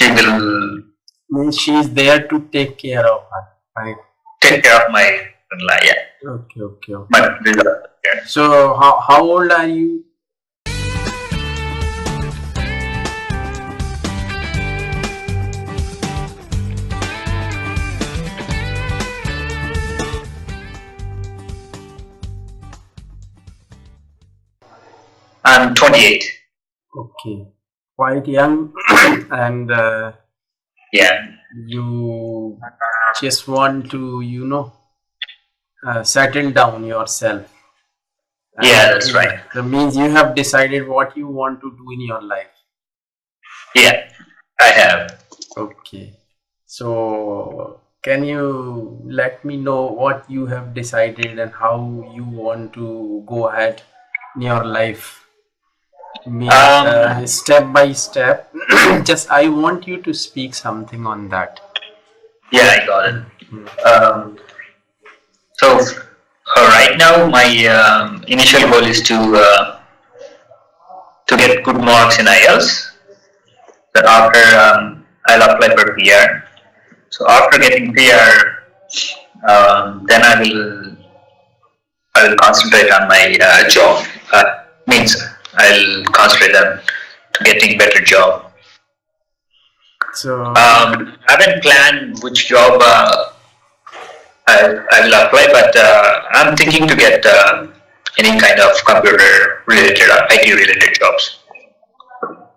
she will Means she is there to take care of her, right? take care of my in-law. Yeah, Okay. my brother. Yeah. So how old are you? I'm 28. Okay, quite young, and Yeah. you just want to settle down yourself. Yeah, that's right. That means you have decided what you want to do in your life. Yeah, I have. Okay. So, can you let me know what you have decided and how you want to go ahead in your life? Means step by step. Just I want you to speak something on that. Yeah, I got it. So right now, my initial goal is to get good marks in IELTS. So after I'll apply for PR. So after getting PR, then I will concentrate on my job. Means I'll concentrate on to getting better job. So I haven't planned which job I will apply, but I'm thinking to get any kind of computer related or IT related jobs.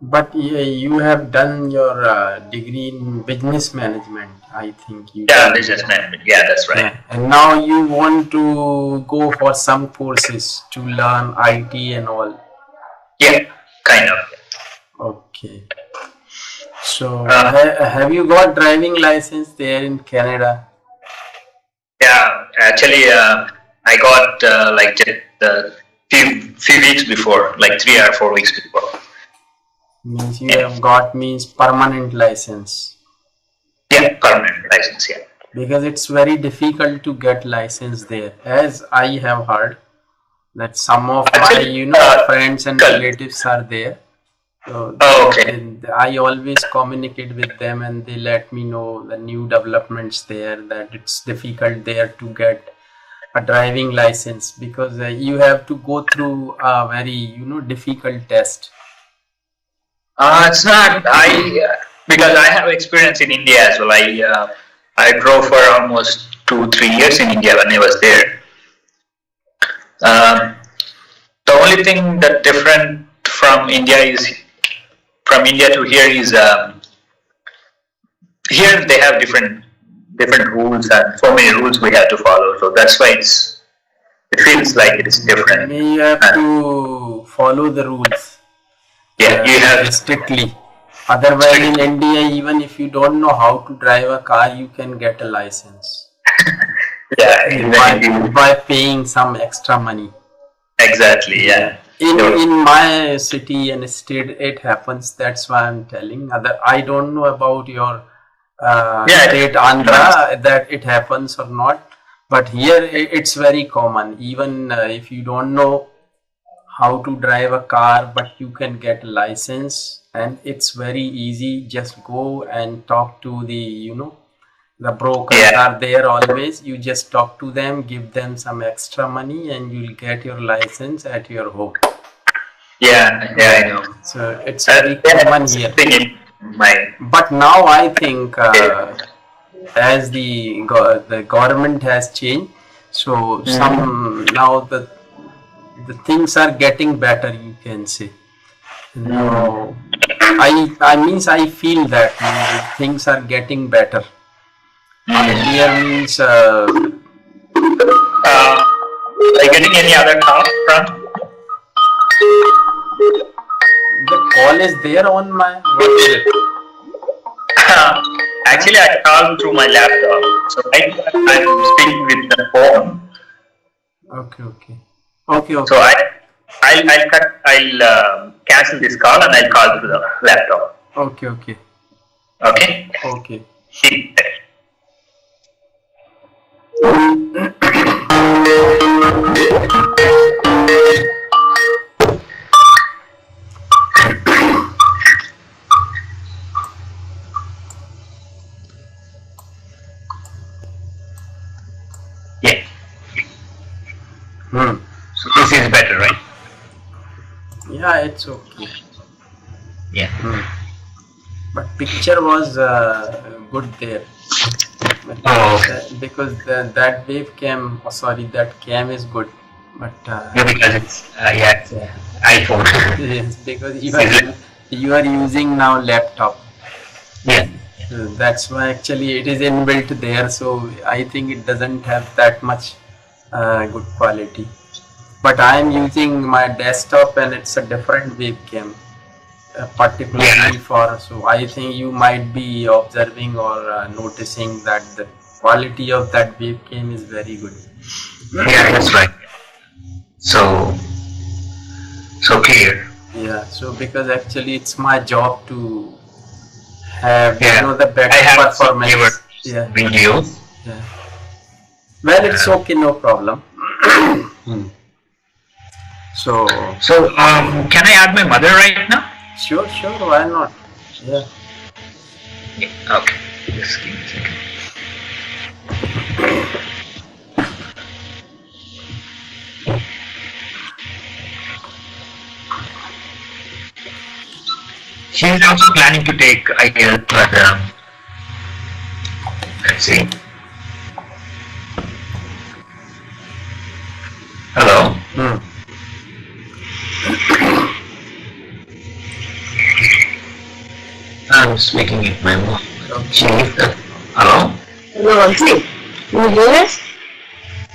but you have done your degree in business management, I think you. Yeah, business management. Yeah, that's right. Yeah. And now you want to go for some courses to learn IT and all. Yeah, kind of. Okay. So have you got driving license there in Canada? Yeah, actually, I got like just few weeks before, like 3 or 4 weeks before. Means you have got means permanent license. Yeah, permanent license. Yeah. Because it's very difficult to get license there, as I have heard that some of my friends and relatives are there. So okay. I always communicate with them and they let me know the new developments there, that it's difficult there to get a driving license because you have to go through a very difficult test. It's not because I have experience in India as well. I drove for almost 2-3 years in India when I was there. The only thing that different from India to here is here they have different rules and so many rules we have to follow. So that's why it feels like it's different. You have to follow the rules. Yeah, you have strictly. Otherwise, in India, even if you don't know how to drive a car, you can get a license. Yeah, by paying some extra money. Exactly. Yeah. In my city and state, it happens. That's why I'm telling. I don't know about your state, Andhra, that it happens or not. But here, it's very common. Even if you don't know how to drive a car, but you can get a license, and it's very easy. Just go and talk to the brokers are there always. You just talk to them, give them some extra money, and you'll get your license at your home. Yeah, I know. So it's very common here. But now I think as the government has changed, so now the things are getting better, you can say. No, I feel that things are getting better. Here means are you getting any other call from? The call is there on my. What is it? Actually, I called through my laptop, so I'm speaking with the phone. Okay. So I'll cancel this call and I'll call through the laptop. Okay. So this is better, right? Yeah, it's okay. Yeah. But picture was good there. Oh, okay. Because that webcam, that cam is good. But Yeah, because it's it's iPhone. yes, because you are using now laptop. Yeah. That's why actually it is inbuilt there. So I think it doesn't have that much good quality. But I am using my desktop and it's a different webcam. Particularly for, so I think you might be observing or noticing that the quality of that webcam is very good. Yeah, that's right. So clear. Yeah, so because actually it's my job to have the better I have performance. Yeah. Video. Yeah. Well, it's okay, no problem. So can I add my mother right now? Sure, why not? Yeah. Okay. Just give me a second. She's also planning to take IELTS, but let's see. Hello. I'm speaking with my mom. Hello? Hello, Auntie. Can you hear us?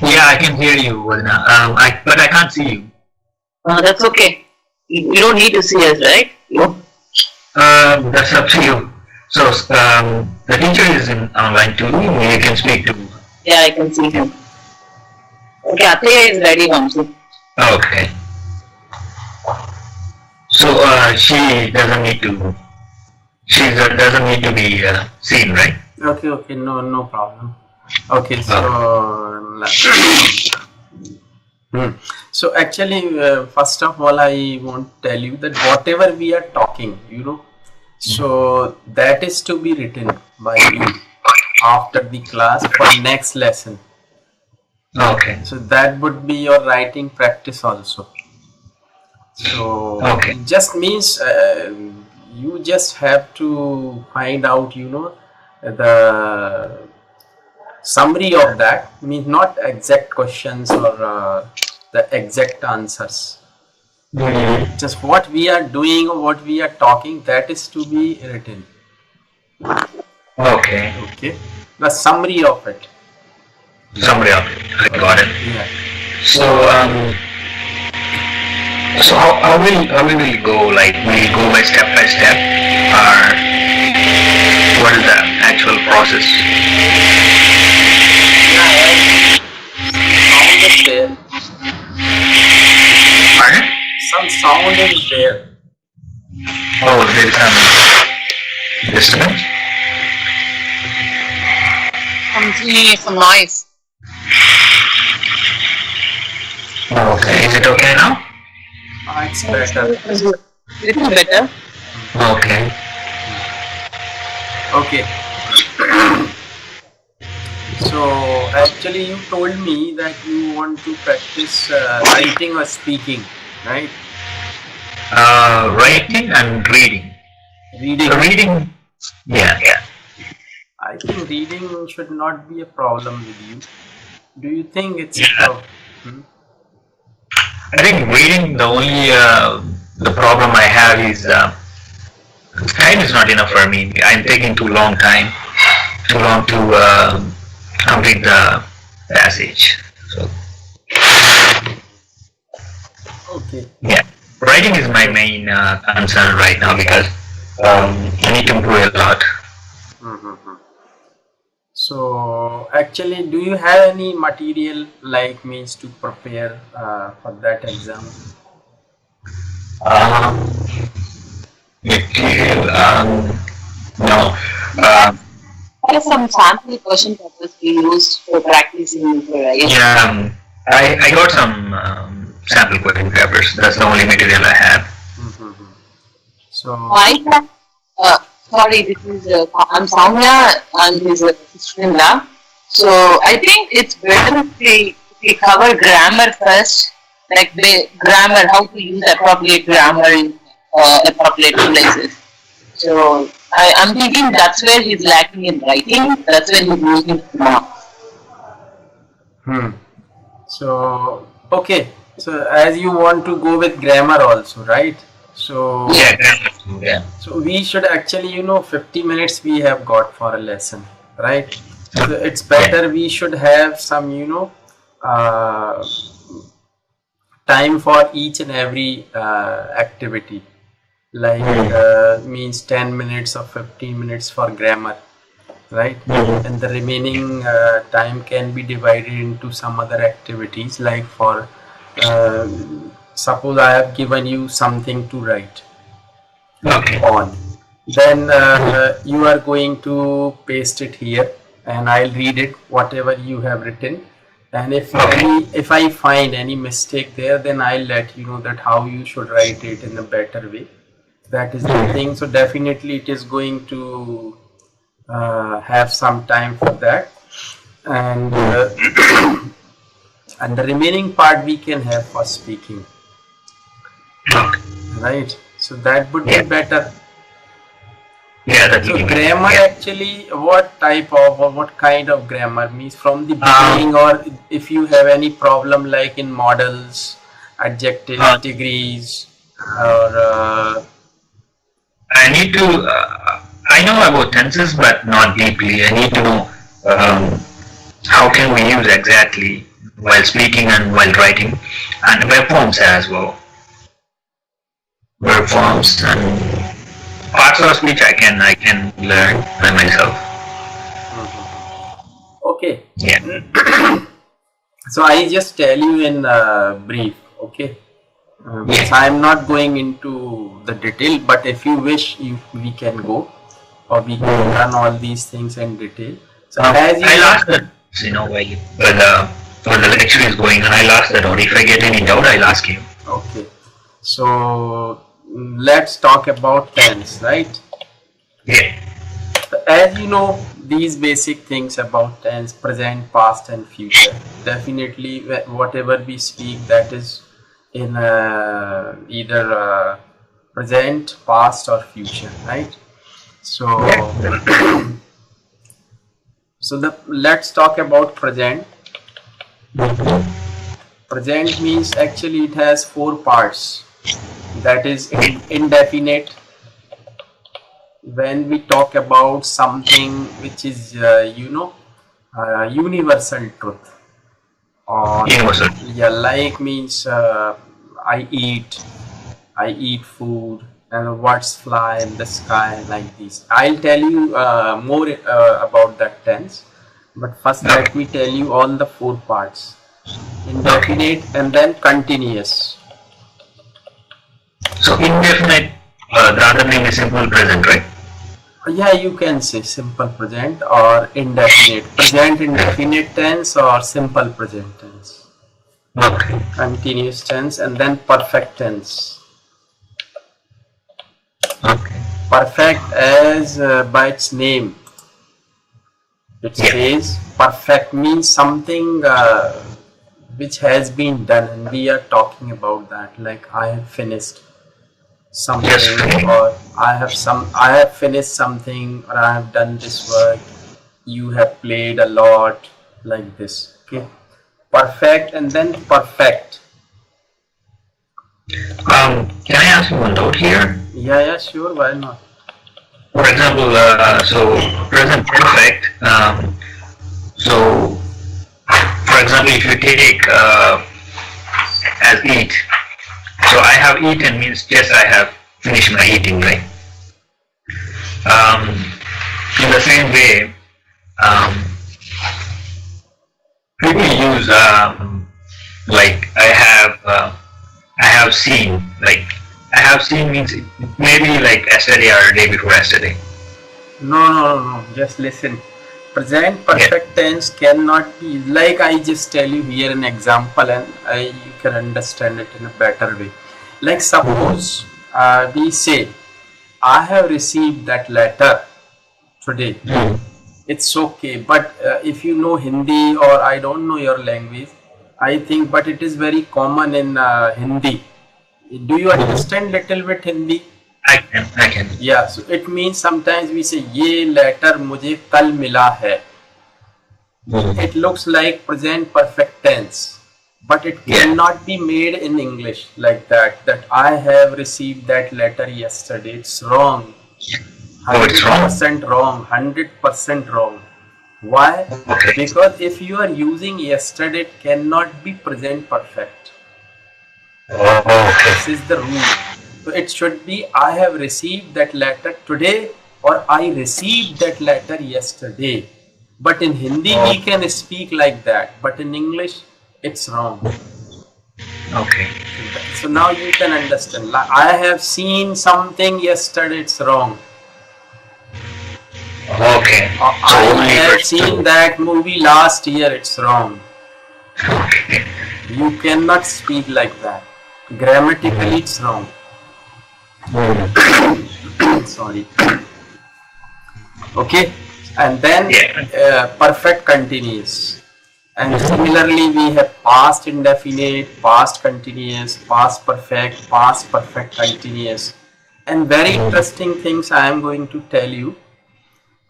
Yeah, I can hear you, Valina. But I can't see you. That's okay. You don't need to see us, right? That's up to you. So, the teacher is online too. You can speak to. Yeah, I can see him. Okay, Ataya is ready, Auntie. Okay. So, she doesn't need to. She doesn't need to be seen, right? Okay, no problem. Okay, so so actually, first of all, I want to tell you that whatever we are talking, so that is to be written by you after the class for next lesson. Okay. So that would be your writing practice also. So just means you just have to find out, the summary of that, means not exact questions or the exact answers. Just what we are doing or what we are talking, that is to be written. Okay. The summary of it. I got it. Yeah. So how will we go? Like, will we go by step, or what is the actual process? Sound is there. Pardon? Some sound is there. Oh, there is some disturbance. Some noise. Okay, is it okay now? It's better. Little better. Okay. So actually you told me that you want to practice writing or speaking, right? Writing and reading. Reading. Yeah. I think reading should not be a problem with you. Do you think it's a problem? I think reading, the only the problem I have is time is not enough for me. I'm taking too long to complete the passage. So yeah, writing is my main concern right now because I need to improve a lot. So actually, do you have any material means to prepare for that exam? Material, no. I have some sample question papers we used for practicing for IELTS. Yeah, I got some sample question papers. That's the only material I have. So I have, sorry, this is I'm Soumya and his sister-in-law. So I think it's better if we we cover grammar first, like grammar, how to use appropriate grammar in appropriate places. So I'm thinking that's where he's lacking in writing. That's where he's losing marks. So okay. So as you want to go with grammar also, right? So Yeah, grammar too, yeah. So we should actually, 50 minutes we have got for a lesson, right? So it's better we should have some, uh, time for each and every activity. Like means 10 minutes or 15 minutes for grammar, right? And the remaining time can be divided into some other activities, like for suppose I have given you something to write on, then you are going to paste it here and I'll read it whatever you have written, and if I find any mistake there, then I'll let you know that how you should write it in a better way. That is the thing. So definitely it is going to have some time for that, and and the remaining part we can have for speaking, right? So that would be better. Yeah, so grammar actually, what type of or what kind of grammar means from the beginning, or if you have any problem like in models, adjectives, degrees, or I need to. I know about tenses, but not deeply. I need to know how can we use exactly while speaking and while writing, and verb forms as well. Verb forms and parts of speech I can learn by myself. Okay. Yeah. So I just tell you in brief. Okay. So I am not going into the detail, but if you wish, we can go, or we can run all these things in detail. So as you I'll ask that, when the lecture is going, and I'll ask that, or if I get any doubt, I'll ask you. Okay. So let's talk about tense, right? Yeah. So as you know, these basic things about tense, present, past, and future. Definitely, whatever we speak, that is in either present, past, or future, right? So let's talk about present. Present means actually it has 4 parts. That is indefinite. When we talk about something which is universal truth, or like means I eat food, and birds fly in the sky, like this. I'll tell you more about that tense, but first let me tell you all the 4 parts: indefinite, and then continuous. So indefinite, the other name is simple present, right? Yeah, you can say simple present or indefinite. Present indefinite tense or simple present tense. Okay. Continuous tense, and then perfect tense. Okay. Perfect as by its name. It says perfect means something which has been done, and we are talking about that. Like I have finished something, or I have finished something, or I have done this work. You have played a lot, like this. Okay. Perfect, and then perfect. Can I ask you one doubt here? Yeah, sure. Why not? For example, so present perfect. So, for example, if you take as eat, so I have eaten means just I have finished my eating, right? In the same way, people use like I have seen, like I have seen means maybe like yesterday or day before yesterday. No. Just listen. Present perfect tense cannot be, like I just tell you here an example, and you can understand it in a better way. Like suppose we say, I have received that letter today. It's okay, but if you know Hindi, or I don't know your language, I think, but it is very common in Hindi. Do you understand little bit Hindi? I can. Yeah, so it means sometimes we say ये letter मुझे कल मिला है. It looks like present perfect tense, but it cannot be made in English like that. That I have received that letter yesterday. It's wrong. 100% wrong. 100% wrong. Why? Okay. Because if you are using yesterday, it cannot be present perfect. Okay. This is the rule. So it should be I have received that letter today, or I received that letter yesterday. But in Hindi we can speak like that, but in English it's wrong. Okay. So now you can understand. Like, I have seen something yesterday, it's wrong. Okay. I have seen that movie last year, it's wrong. Okay. You cannot speak like that. Grammatically it's wrong. Sorry. Okay. And then perfect continuous. And similarly we have past indefinite, past continuous, past perfect continuous. And very interesting things I am going to tell you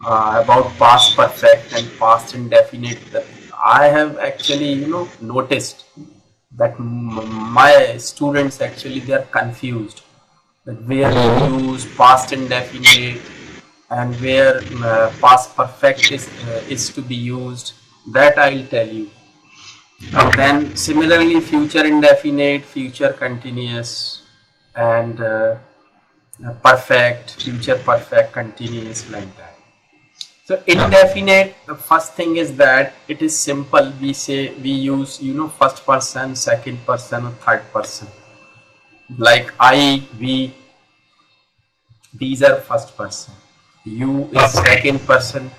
about past perfect and past indefinite. That I have actually noticed that my students actually they are confused that where to use past indefinite and where past perfect is to be used. That I'll tell you. And then similarly future indefinite, future continuous, and perfect, future perfect continuous, like that. So indefinite, the first thing is that it is simple. We use first person, second person, or third person. Like I, we, these are first person. You is second person,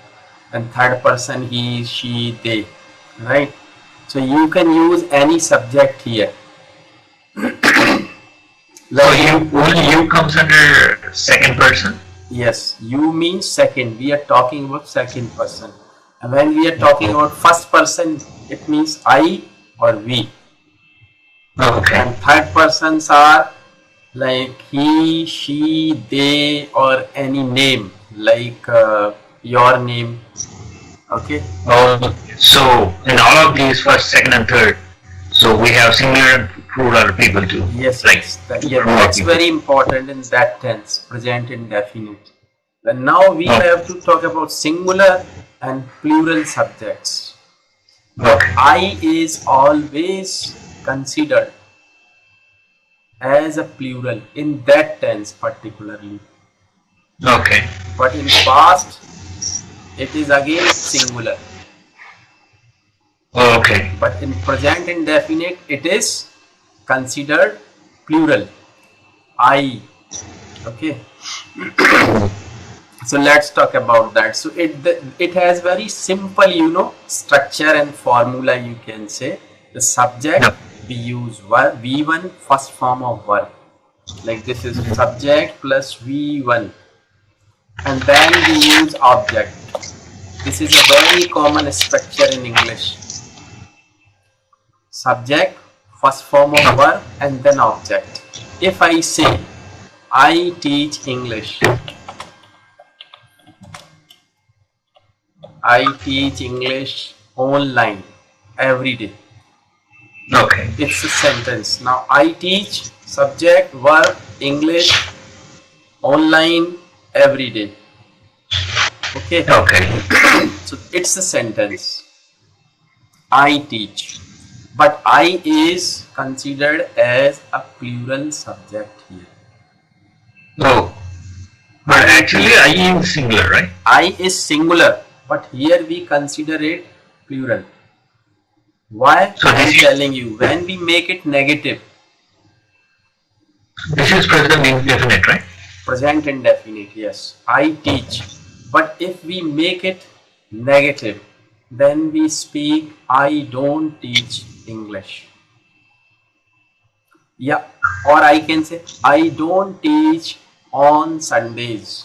and third person he, she, they, right? So you can use any subject here. You comes under second person? Yes, you means second. We are talking about second person. And when we are talking about first person, it means I or we. Okay. And third persons are like he, she, they, or any name, like your name. Okay. So in all of these, first, second, and third, so we have singular and plural people too. Yes, like that's very important in that tense, present indefinite. And now we have to talk about singular and plural subjects. Okay. I is always considered as a plural in that tense particularly. Okay. But in past, it is again singular. Okay. But in present indefinite, it is considered plural. I. Okay. So let's talk about that. So it has very simple structure and formula, you can say. The subject, we use V1, first form of verb. Like this is subject plus V1. And then we use object. This is a very common structure in English. Subject, first form of verb, and then object. If I say, I teach English. I teach English online every day. Okay. It's a sentence. Now I teach, subject, verb, English online every day. Okay. Okay. So it's a sentence. I teach. But I is considered as a plural subject here. Oh. But actually I is singular, right? I is singular. But here we consider it plural. Why? So I am telling you, when we make it negative. This is present indefinite, right? Present indefinite, yes. I teach. But if we make it negative, then we speak, I don't teach English. Yeah. Or I can say, I don't teach on Sundays.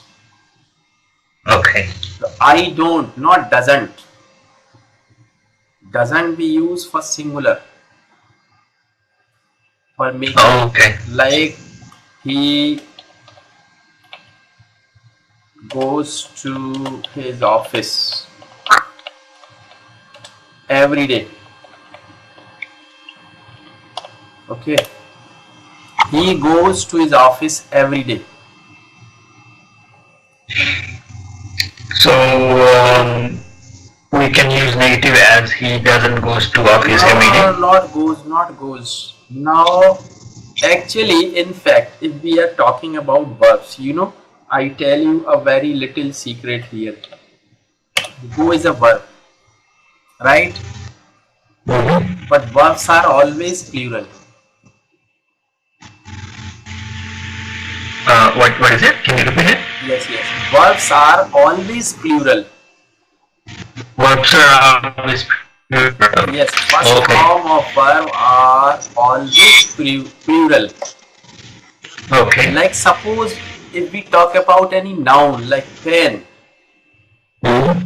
Okay. So I don't, not doesn't. Doesn't we use for singular. or make Okay. like he goes to his office every day. Okay, he goes to his office every day. So we can use negative as he doesn't goes to office every day. No, not goes. Now, actually, in fact, if we are talking about verbs, I tell you a very little secret here. Go is a verb, right? Mm-hmm. But verbs are always plural. What is it? Can you repeat it? Yes. Verbs are always plural. Verbs are always plural. Yes, first form of verb are always plural. Okay. Like suppose if we talk about any noun like pen,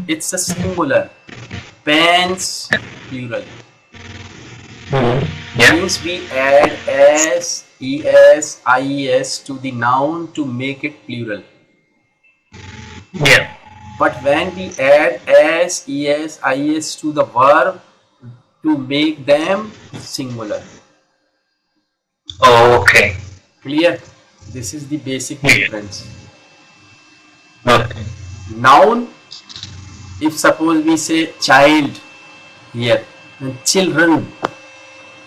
it's a singular. Pens, plural. Yeah. Means we add s, es, ies to the noun to make it plural. Yeah. But when we add s, es, ies to the verb to make them singular. Okay. Clear? This is the basic difference. Okay. Noun, if suppose we say child here, then children,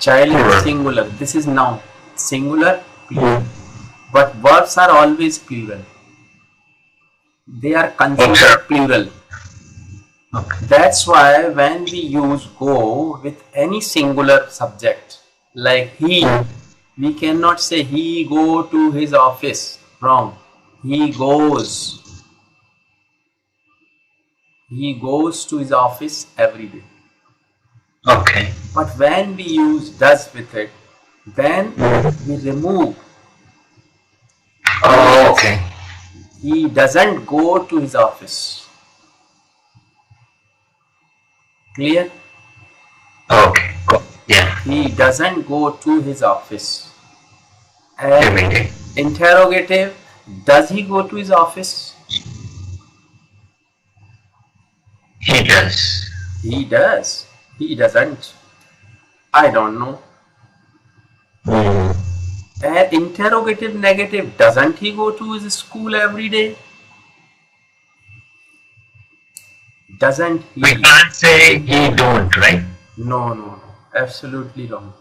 child is singular. This is noun, singular, plural. But verbs are always plural. They are considered plural. Okay. That's why when we use go with any singular subject, like he, we cannot say he go to his office. Wrong. He goes. He goes to his office every day. Okay. But when we use does with it, then we remove. Oh, okay. He doesn't go to his office. Clear? Okay. Go. Yeah. He doesn't go to his office. Every And day. interrogative, does he go to his office? He does. He does. He doesn't. I don't know. And interrogative negative, doesn't he go to his school every day? Doesn't he? We can't say he don't, right? No. Absolutely wrong.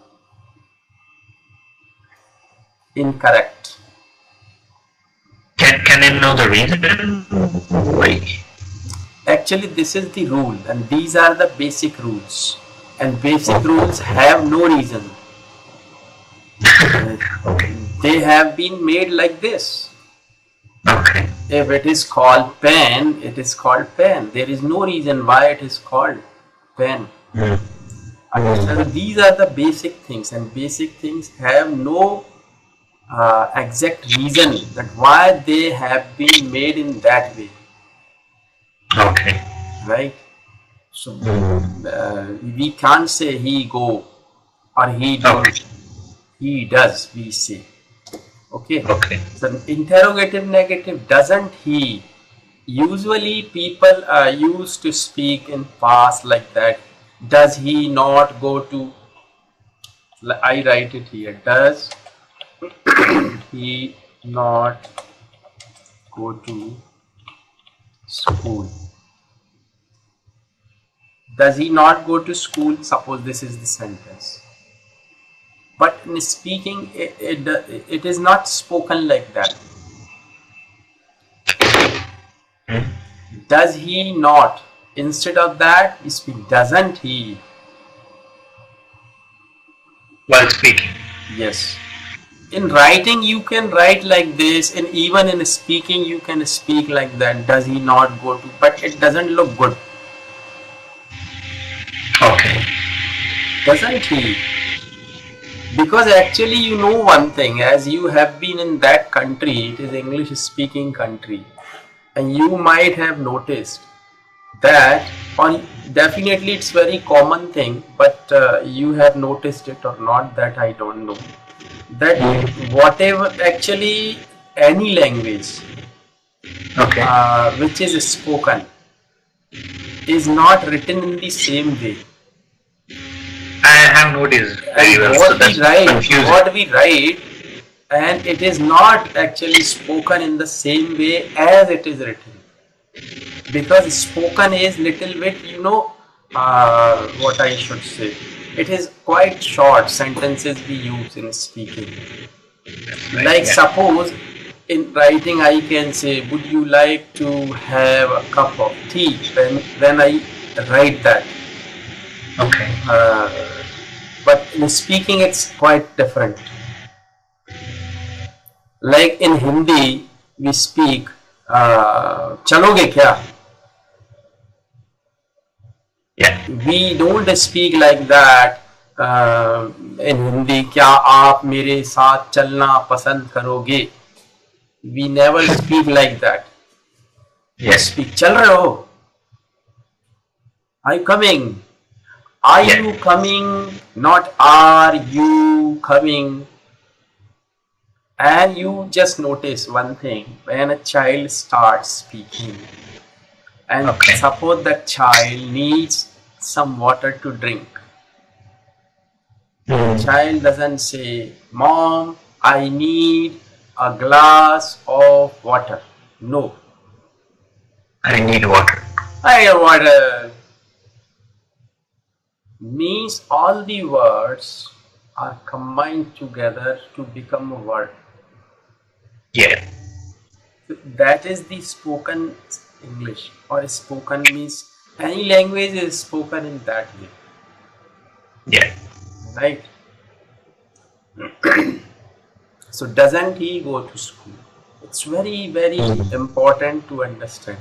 Incorrect. Can I know the reason? Why? Actually, this is the rule, and these are the basic rules. And basic rules have no reason. Okay. They have been made like this. Okay. If it is called pen, it is called pen. There is no reason why it is called pen. So these are the basic things, and basic things have no exact reason that why they have been made in that way. Okay. Right? So we can't say he go or he do. Okay. He does, we say. Okay. Okay. So interrogative negative, doesn't he? Usually people used to speak in past like that. Does he not go to? I write it here. Does he not go to school? Does he not go to school? Suppose this is the sentence. But in speaking, it is not spoken like that. Does he not? Instead of that, we speak doesn't he? While speaking. Yes. In writing, you can write like this, and even in speaking, you can speak like that. Does he not go to? But it doesn't look good. Okay. Doesn't he? Because actually you know one thing, as you have been in that country, it is English speaking country, and you might have noticed that definitely it's very common thing, but you have noticed it or not, that I don't know. that whatever actually any language Okay. Which is spoken is not written in the same way. I have noticed very And well. what So that's we write, confusing. what we write, and it is not actually spoken in the same way as it is written. Because spoken is little bit, what I should say. It is quite short sentences we use in speaking. Like suppose in writing I can say, would you like to have a cup of tea? When I write that. Okay. But in speaking it's quite different. Like in Hindi we speak, chaloge kya? Yeah. We don't speak like that in Hindi. क्या आप मेरे साथ चलना पसंद करोगे? We never speak like that. Yes. Speak चल रहे हो? Are you coming? Are you coming? Not are you coming? And you just notice one thing, when a child starts speaking, and suppose that child needs some water to drink. The child doesn't say, Mom, I need a glass of water. No. I need water. I need water. Means all the words are combined together to become a word. Yeah. That is the spoken English, or spoken means any language is spoken in that way. Yeah. Right? So doesn't he go to school? It's very, very important to understand.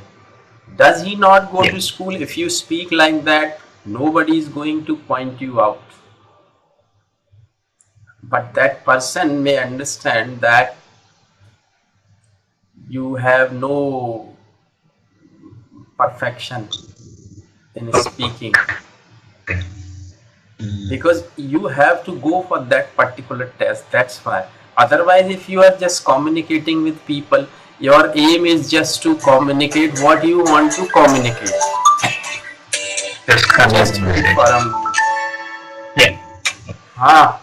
Does he not go to school? If you speak like that, nobody is going to point you out. But that person may understand that you have no perfection in speaking, because you have to go for that particular test. That's why. Otherwise, if you are just communicating with people, your aim is just to communicate what you want to communicate. Just wait for a moment. Yeah. हाँ,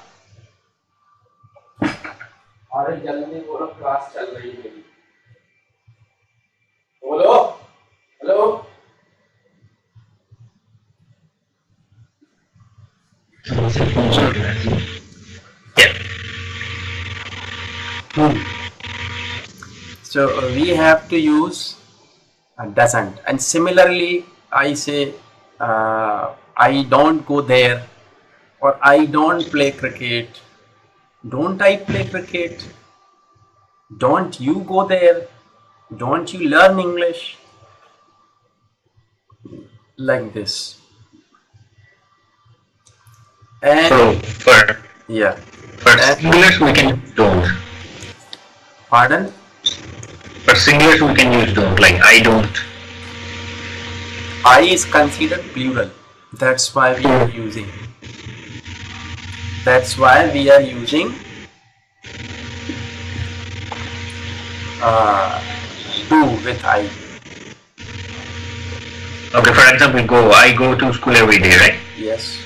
अरे जल्दी बोलो, class चल रही है मेरी. बोलो, hello. So we have to use doesn't, and similarly I say I don't go there, or I don't play cricket. Don't I play cricket? Don't you go there? Don't you learn English? Like this. And So for singulars we can use don't. Pardon? For singulars we can use don't, like I don't. I is considered plural. That's why we are using. That's why we are using do with I. Okay, for example, I go to school every day, right? Yes.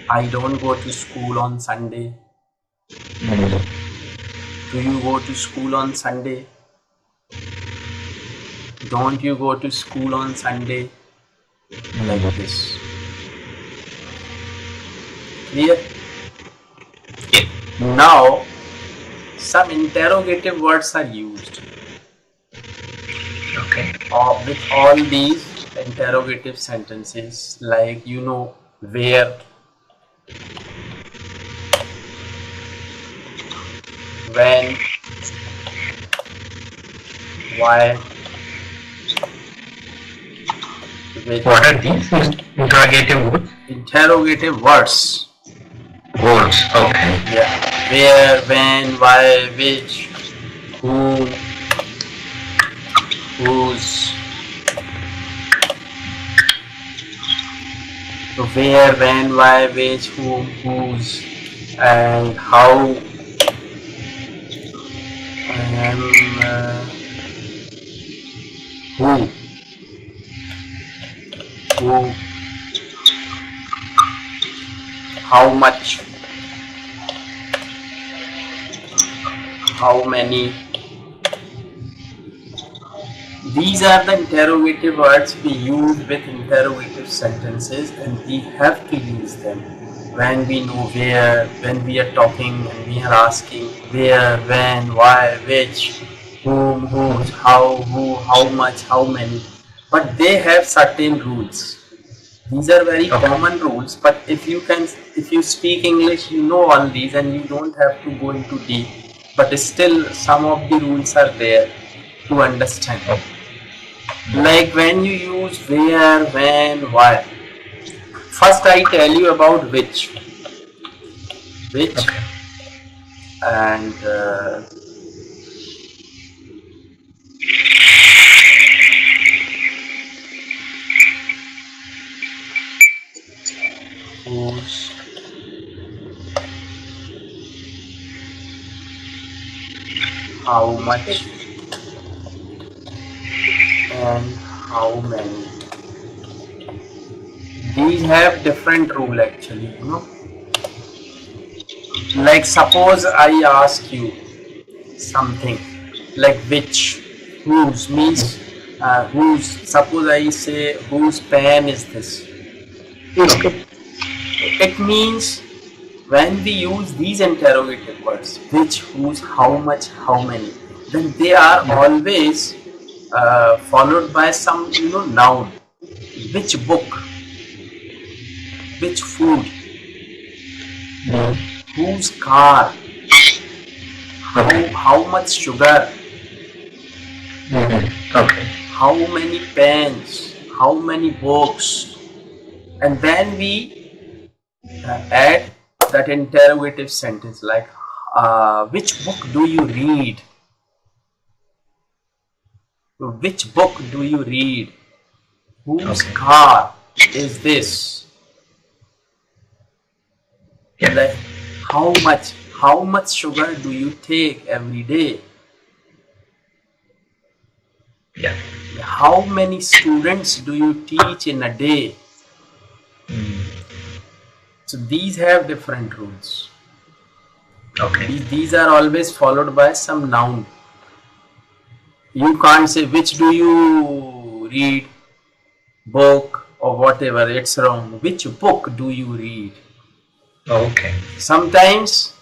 I don't go to school on Sunday. Do you go to school on Sunday? Don't you go to school on Sunday? Like this. Clear? Now, some interrogative words are used. Okay. With all these interrogative sentences, like where, when, why, which. What are these interrogative words? Interrogative words. Words, okay. Yeah. Where, when, why, which, who, whose. So where, when, why, which, whom, whose, and how, who, how much, how many. These are the interrogative words we use with interrogative sentences, and we have to use them when we know where, when we are talking and we are asking where, when, why, which, whom, whose, how, who, how much, how many. But they have certain rules. These are very common rules, but if you speak English, you know all these and you don't have to go into deep. But still, some of the rules are there to understand. Like when you use where, when, why. First, I tell you about which, and whose, how much, and how many. These have different rule actually, you know. Like suppose I ask you something like which, whose means whose. Suppose I say whose pen is this. It means when we use these interrogative words, which, whose, how much, how many, then they are always followed by some, noun. Which book, which food, whose car, how much sugar, how many pens, how many books, and then we add that interrogative sentence like which book do you read? Which book do you read? Whose car is this? Like how much sugar do you take every day? How many students do you teach in a day? So these have different rules. These are always followed by some noun. You can't say which do you read, book or whatever, it's wrong. Which book do you read? Sometimes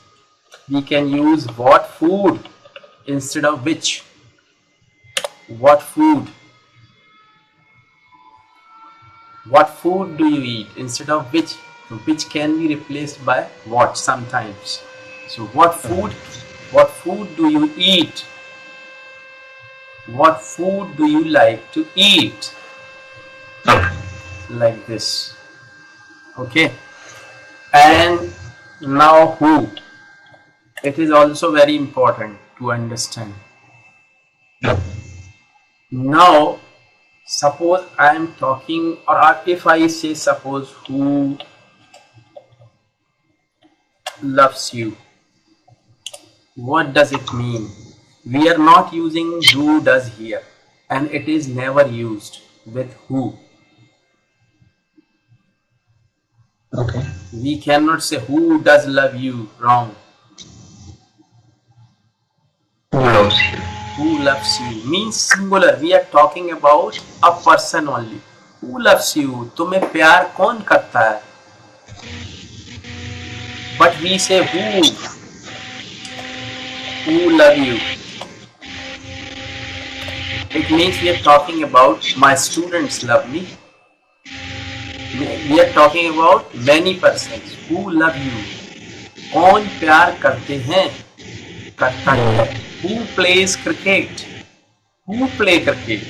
we can use what food instead of which. What food? What food do you eat instead of which? Which can be replaced by what sometimes. So what food do you eat? What food do you like to eat? Like this. Okay. And now who? It is also very important to understand. Now suppose I am talking, or if I say suppose who loves you, what does it mean? We are not using do does here, and it is never used with who. We cannot say who does love you, wrong. Who loves you means singular. We are talking about a person only. Who loves you? तुम्हें प्यार कौन करता है? But we say who. Who love you? It means we are talking about my students love me. We are talking about many persons who love you. कौन प्यार करते हैं? करता है. Who plays cricket? Who play cricket?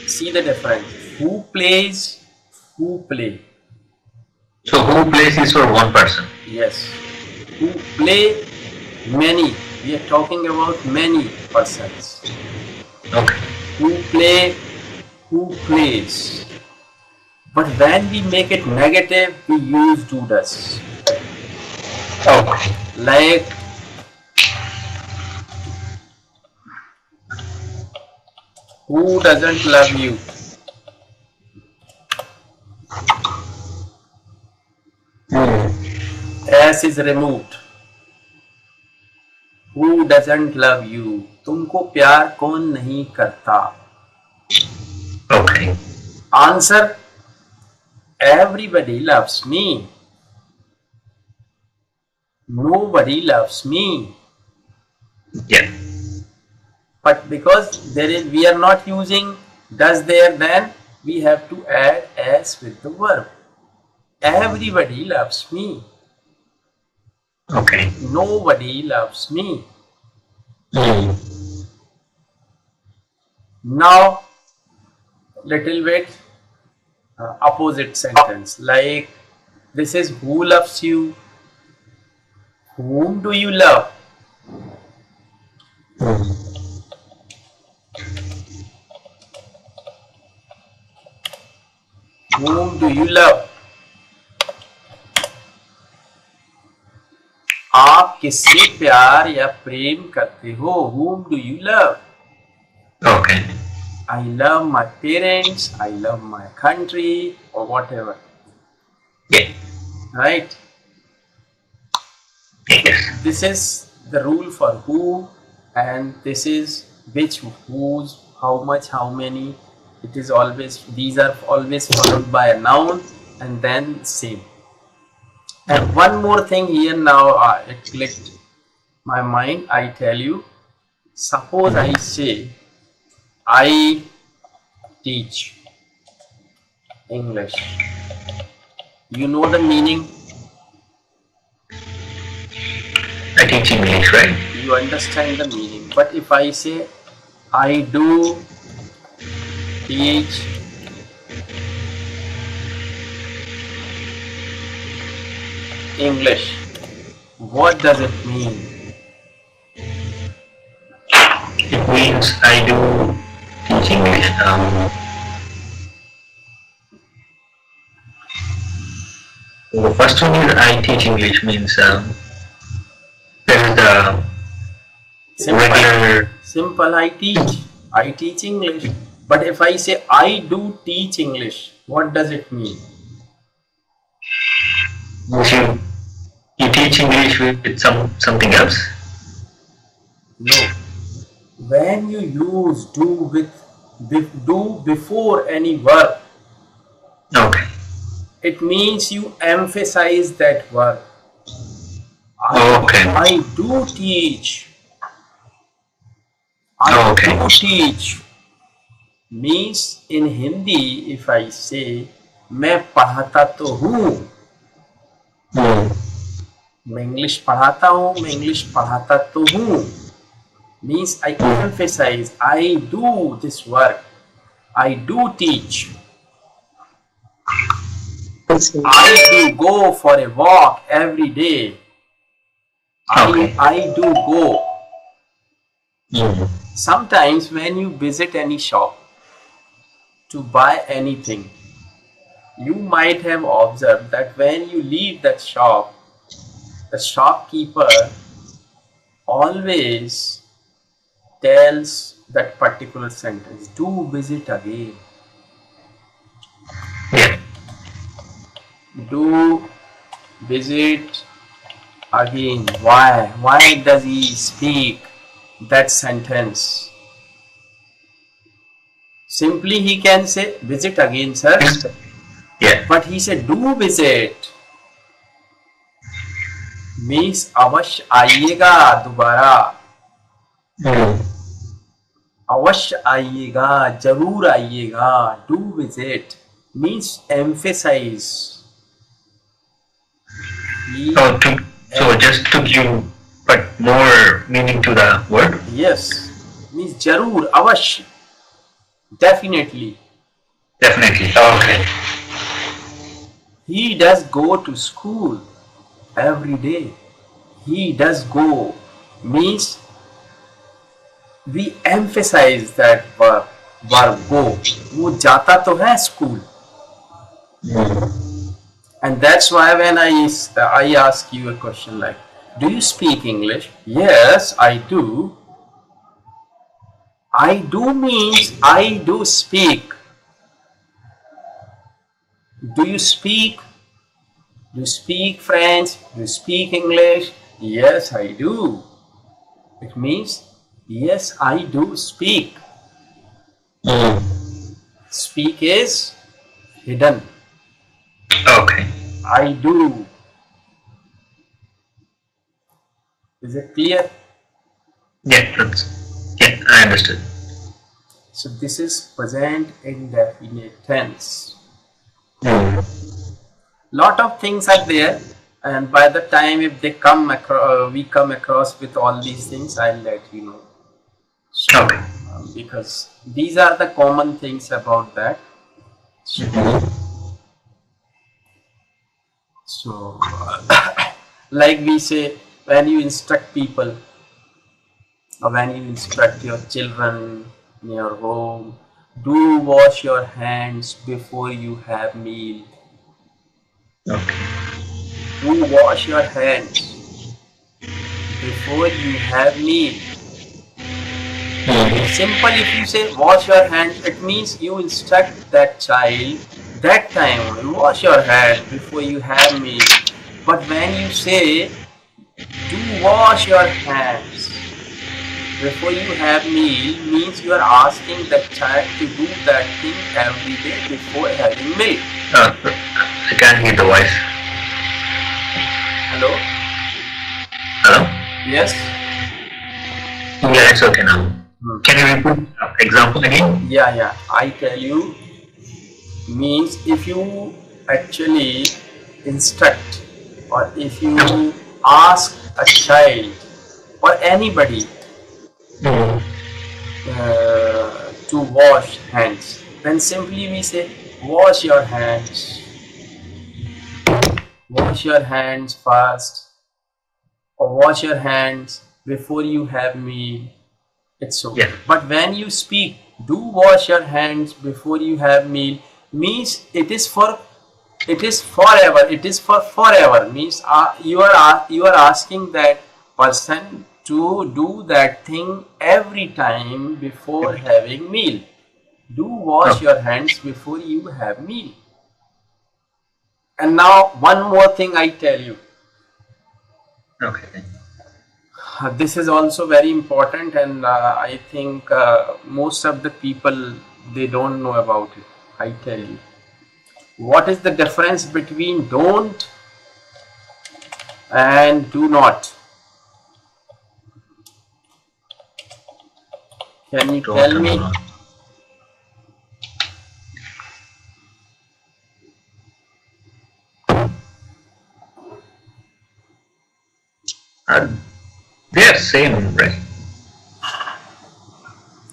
See the difference. Who plays? Who play? So who plays is for one person? Yes. Who play? Many. We are talking about many persons. Who play? Who plays? But when we make it negative, we use do does. Like Who doesn't love you? S is removed. Who doesn't love you? तुमको प्यार कौन नहीं करता? Okay. Answer: everybody loves me. Nobody loves me. Yeah. But because we are not using does there, then we have to add s with the verb. Everybody loves me. Okay. Nobody loves me. Now, little bit opposite sentence, like this is who loves you. Whom do you love? Whom do you love? आप किससे प्यार या प्रेम करते हो? Whom do you love? Okay. I love my parents, I love my country, or whatever. Yeah. Right? Yes. This is the rule for who, and this is which, whose, how much, how many. It is always, these are always followed by a noun and then same. And one more thing here now, it clicked my mind. I tell you, suppose I say I teach English. You know the meaning? I teach English, right? You understand the meaning. But if I say I do teach English, what does it mean? It means I do teach English. The first one is I teach English means there is the regular. Simple, I teach English. But if I say I do teach English, what does it mean? You teach English with something else? No. When you use do before any verb, Okay. it means you emphasize that verb. Okay. I do teach. Okay. Do teach means in Hindi, if I say मैं पढ़ाता तो हूँ, मैं English पढ़ाता हूँ, मैं English पढ़ाता तो हूँ, means I emphasize, I do this work, I do teach. I do go for a walk every day. Okay. I do go. Sometimes when you visit any shop to buy anything, you might have observed that when you leave that shop, the shopkeeper always tells that particular sentence, do visit again. Yeah. Do visit again. Why? Why does he speak that sentence? Simply he can say visit again, sir. Yeah. But he said do visit. Means अवश्य आइएगा दोबारा. अवश्य आइएगा, जरूर आइएगा. Do visit means emphasize. So just to give but more meaning to the word? Yes. Means jarur, avashya. Definitely. Definitely. Okay. He does go to school every day. He does go means we emphasize that verb go. वो जाता तो है school. And that's why when I ask you a question like, do you speak English? Yes, I do. I do means I do speak. Do you speak? Do you speak French? Do you speak English? Yes, I do. It means yes, I do speak. Speak is hidden. Okay. I do. Is it clear? Yeah, I understood. So this is present indefinite tense. Lot of things are there, and by the time if they come across, we come across with all these things, I'll let you know. So, Okay. Because these are the common things about that. So, like we say, when you instruct people, or when you instruct your children in your home, do wash your hands before you have meal. Okay. Do wash your hands before you have meal. Simple, if you say wash your hands, it means you instruct that child that time, wash your hands before you have meal. But when you say do wash your hands before you have meal, means you are asking that child to do that thing every day before having milk. I can't hear the voice. Hello? Hello? Yes? Yeah, it's okay now. Can you repeat example again? Yeah. I tell you, means if you actually instruct or if you ask a child or anybody to wash hands, then simply we say wash your hands. Wash your hands first, or wash your hands before you have meal. It's okay. Yeah. But when you speak, do wash your hands before you have meal, means it is forever. It is for forever. Means you are asking that person to do that thing every time before having meal. Do wash your hands before you have meal. And now one more thing I tell you. Okay. This is also very important, and I think most of the people, they don't know about it. I tell you, what is the difference between don't and do not? Can you tell me? They are same, right?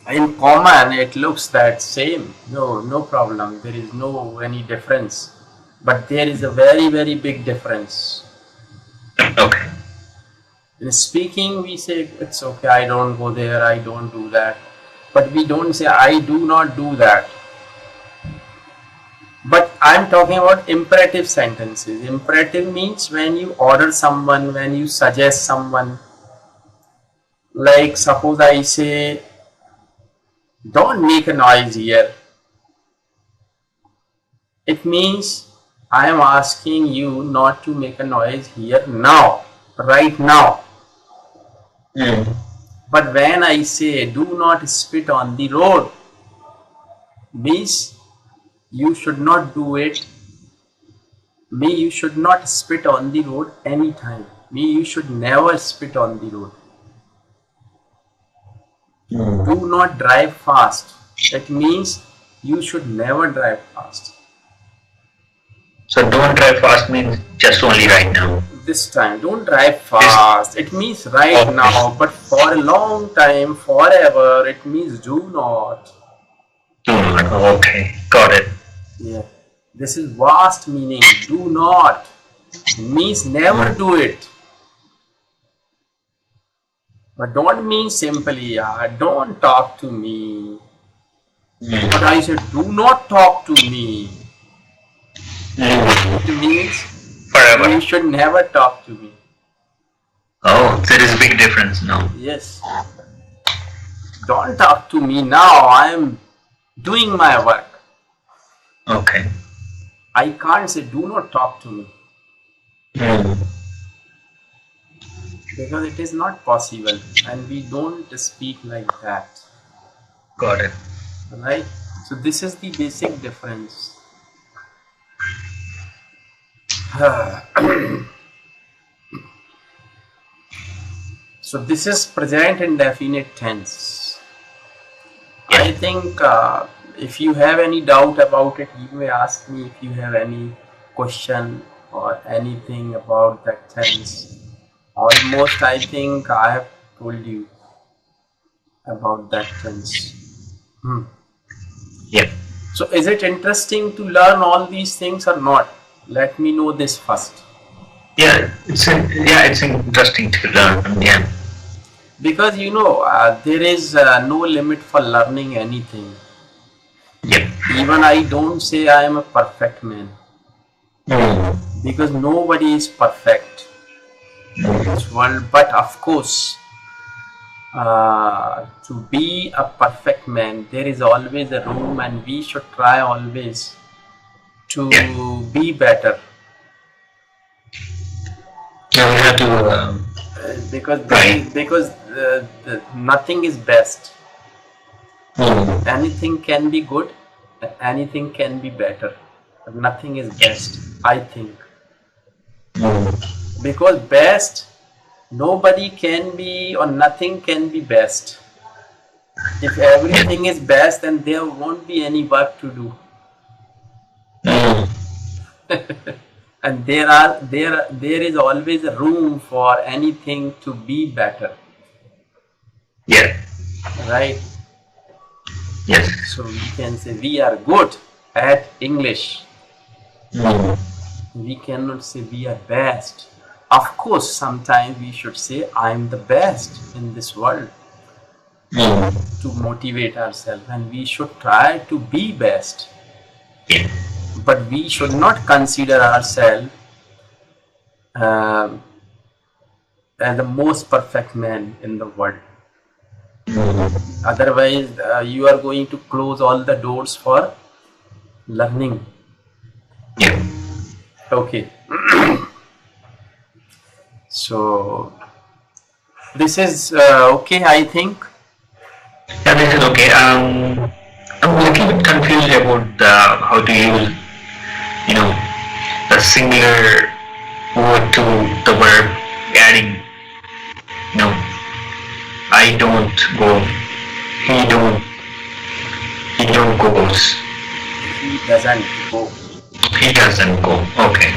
In common, it looks that same. No problem. There is no any difference, but there is a very big difference. Okay. In speaking, we say it's okay. I don't go there. I don't do that. But we don't say I do not do that. But I'm talking about imperative sentences. Imperative means when you order someone, when you suggest someone. Like suppose I say, don't make a noise here. It means I am asking you not to make a noise here now, right now. But when I say do not spit on the road, means you should not do it. You should not spit on the road anytime. You should never spit on the road. Do not drive fast. That means you should never drive fast. So don't drive fast means just only right now. This time, don't drive fast. It means right now, but for a long time, forever, it means do not. Do not. Okay, got it. Yeah, this is vast meaning. Do not means never do it. But don't mean simply, don't talk to me. But I said, do not talk to me. It means forever. You should never talk to me. Oh, there is a big difference now. Yes. Don't talk to me now. I am doing my work. Okay. I can't say do not talk to me. Because it is not possible and we don't speak like that. Got it. Right? So this is the basic difference. So this is present indefinite tense. Yeah. I think if you have any doubt about it, you may ask me if you have any question or anything about that tense. Almost I think I have told you about that tense. Yeah. So is it interesting to learn all these things or not? Let me know this first. Yeah, it's interesting to learn. Yeah. Because you know there is no limit for learning anything. Yeah. Even I don't say I am a perfect man. Because nobody is perfect in this world. But of course, to be a perfect man, there is always a room, and we should try always to be better. Yeah, we have to. Because nothing is best. Anything can be good, anything can be better, but nothing is best, I think. Because best, nobody can be or nothing can be best. If everything is best, then there won't be any work to do. And there is always a room for anything to be better. Yeah. Right? Yes. So we can say we are good at English. We cannot say we are best. Of course, sometimes we should say I am the best in this world to motivate ourselves, and we should try to be best. Yeah. But we should not consider ourselves as the most perfect man in the world. Otherwise, you are going to close all the doors for learning. Yeah. Okay. So this is okay, I think. Yeah, this is okay. I'm a little bit confused about how to use, the singular word to the verb, adding, I don't go, he don't goes. He doesn't go. He doesn't go. Okay.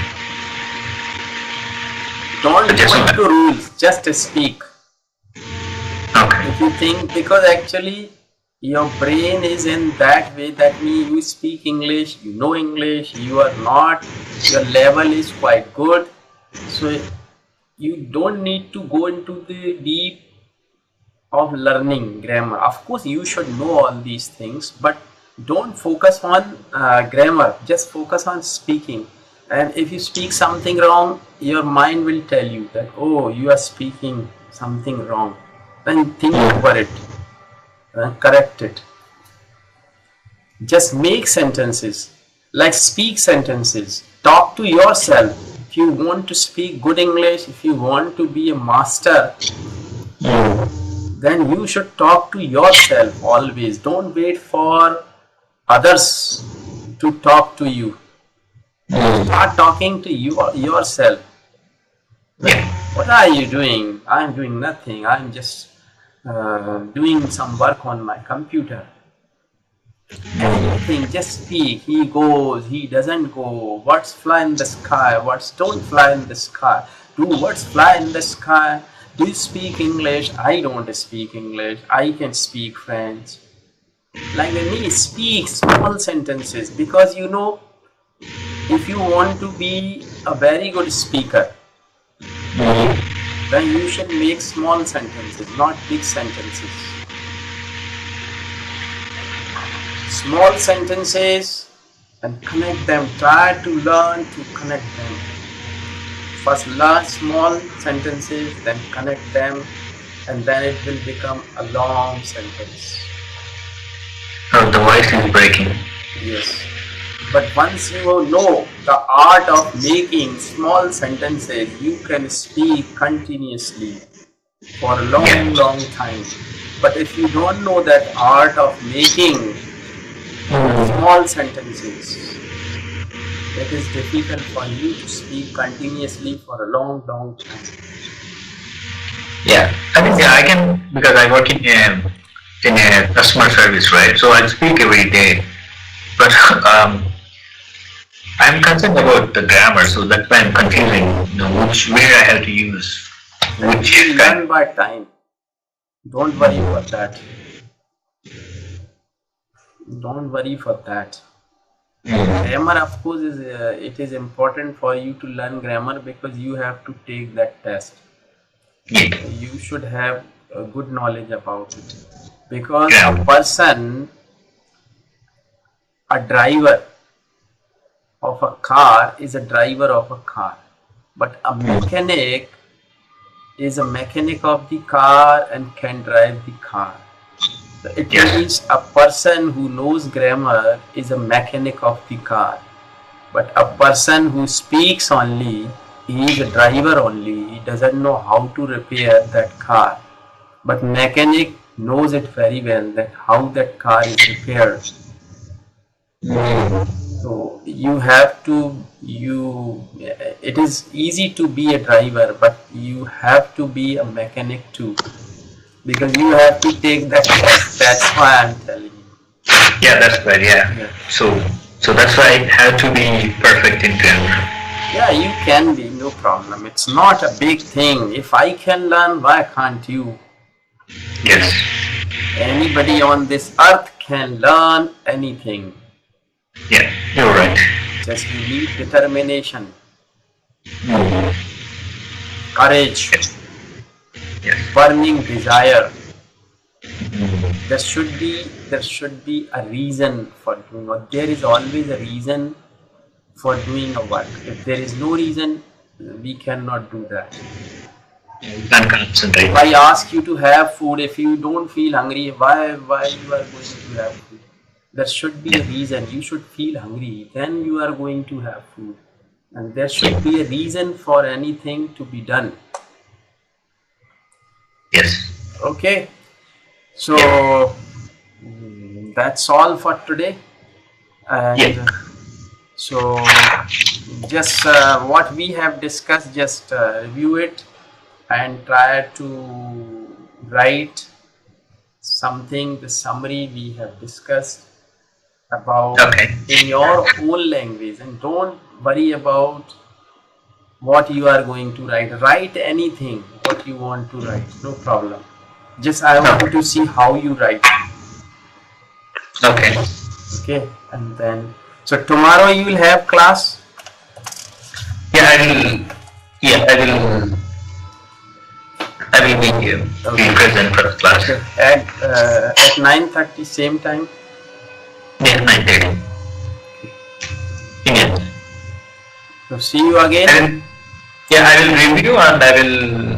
Don't go into rules, just speak. Okay. If you think, because actually your brain is in that way, that means you speak English, you know English, you are not, your level is quite good. So you don't need to go into the deep of learning grammar. Of course, you should know all these things, but don't focus on grammar, just focus on speaking. And if you speak something wrong, your mind will tell you that, oh, you are speaking something wrong. Then think over it and correct it. Just make sentences, like speak sentences. Talk to yourself. If you want to speak good English, if you want to be a master, then you should talk to yourself always. Don't wait for others to talk to you. Start talking to yourself. What are you doing? I'm doing nothing. I'm just doing some work on my computer. Anything, just speak. He goes, he doesn't go. What's fly in the sky? What's don't fly in the sky? Do what's fly in the sky? Do you speak English? I don't speak English. I can speak French. Like me, speak small sentences, because you know, if you want to be a very good speaker, then you should make small sentences, not big sentences. Small sentences and connect them. Try to learn to connect them. First learn small sentences, then connect them and then it will become a long sentence. Oh, the voice is breaking. Yes. But once you know the art of making small sentences, you can speak continuously for a long time. But if you don't know that art of making small sentences, it is difficult for you to speak continuously for a long time. Yeah, I think I can, because I work in a customer service, right? So I speak every day, but I'm concerned about the grammar, so that's why I'm confusing. Where I have to use which. You learn by time. Don't worry for that. Don't worry for that. Grammar, of course, it is important for you to learn grammar because you have to take that test. You should have a good knowledge about it, because a person, a driver of a car is a driver of a car, but a mechanic is a mechanic of the car and can drive the car. So it means a person who knows grammar is a mechanic of the car, but a person who speaks only, he is a driver only, he doesn't know how to repair that car, but mechanic knows it very well that how that car is repaired. So you have to, it is easy to be a driver, but you have to be a mechanic too, because you have to take that test. That's why I'm telling you. Yeah, that's right. Yeah. So that's why I have to be perfect in grammar. Yeah, you can be, no problem. It's not a big thing. If I can learn, why can't you? Yes. Anybody on this earth can learn anything. Yeah, you're right. Just you need determination, courage, burning desire. There should be a reason for doing what. There is always a reason for doing a work. If there is no reason, we cannot do that. Concentrate. If I ask you to have food, if you don't feel hungry, why you are going to have food? There should be a reason. You should feel hungry, then you are going to have food. And there should be a reason for anything to be done. Yes. Okay. So that's all for today. And so just what we have discussed, just review it and try to write something, the summary we have discussed about in your own language, and don't worry about what you are going to write. Write anything what you want to write, no problem. Just I want to see how you write. Okay, and then so tomorrow you will have class. I will be here. Be present for the class. At 9:30 same time. Yeah, 9:30. Yeah. So see you again. I will review and I will